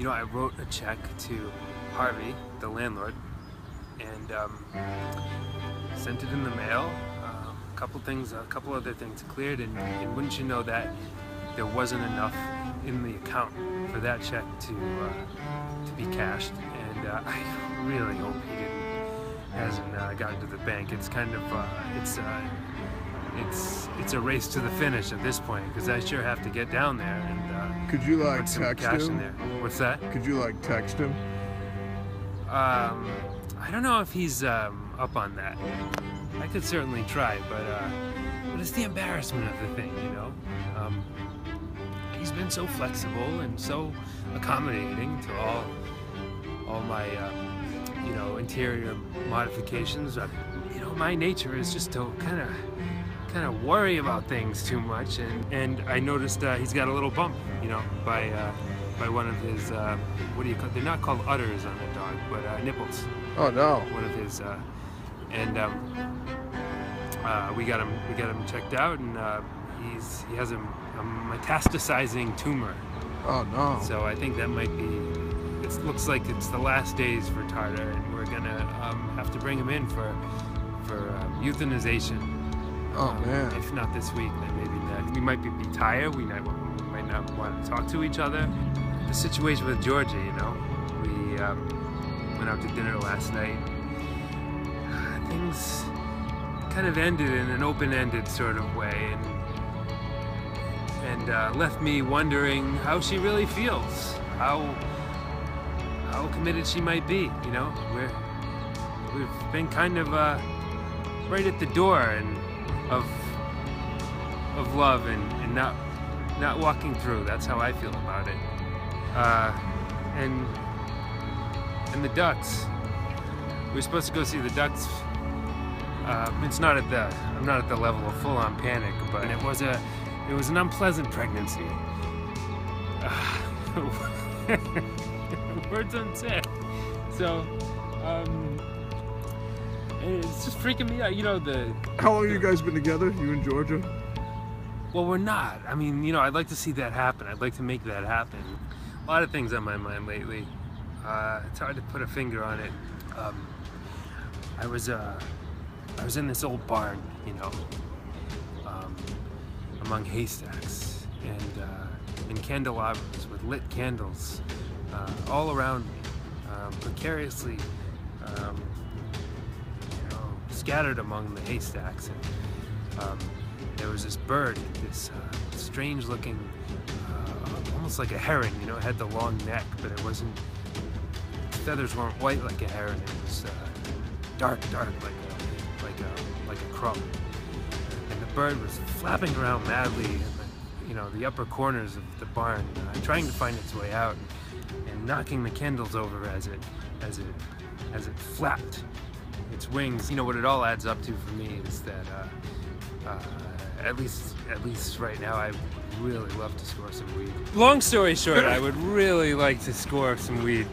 You know, I wrote a check to Harvey, the landlord, and sent it in the mail. A couple other things cleared, and wouldn't you know that there wasn't enough in the account for that check to be cashed, and I really hope he hasn't gotten to the bank. It's kind of it's a race to the finish at this point, because I sure have to get down there and could you like put some text cash him? in there. What's that? Could you like text him? I don't know if he's up on that. I could certainly try, but it's the embarrassment of the thing, you know. He's been so flexible and so accommodating to all my you know, interior modifications. You know, my nature is just to kind of worry about things too much, and I noticed he's got a little bump, you know, by one of his what do you call? They're not called udders on the dog, but nipples. Oh no! One of his and we got him checked out, and he has a metastasizing tumor. Oh no! So I think that might be. It looks like it's the last days for Tartar, and we're gonna have to bring him in for euthanization. Oh man! If not this week, then maybe next. We might be tired. We might not want to talk to each other. The situation with Georgia, you know, we went out to dinner last night. Things kind of ended in an open-ended sort of way, and left me wondering how she really feels, how committed she might be. You know, we've been kind of right at the door of love and not walking through. That's how I feel about it. And the Ducks. We were supposed to go see the Ducks. It's not at the. I'm not at the level of full-on panic, but it was an unpleasant pregnancy. Words unsaid. So, it's just freaking me out. You know, How long have you guys been together? You and Georgia? Well, we're not. I mean, you know, I'd like to see that happen. I'd like to make that happen. A lot of things on my mind lately. It's hard to put a finger on it. I was in this old barn, you know, among haystacks and candelabras with lit candles all around me, precariously, you know, scattered among the haystacks. And there was this bird, this strange-looking, almost like a heron. You know, it had the long neck, but it wasn't. Its feathers weren't white like a heron. It was dark, like a crow. And the bird was flapping around madly in the upper corners of the barn, trying to find its way out, and knocking the candles over as it flapped its wings. You know what it all adds up to for me is that at least right now, I would really love to score some weed. Long story short, I would really like to score some weed.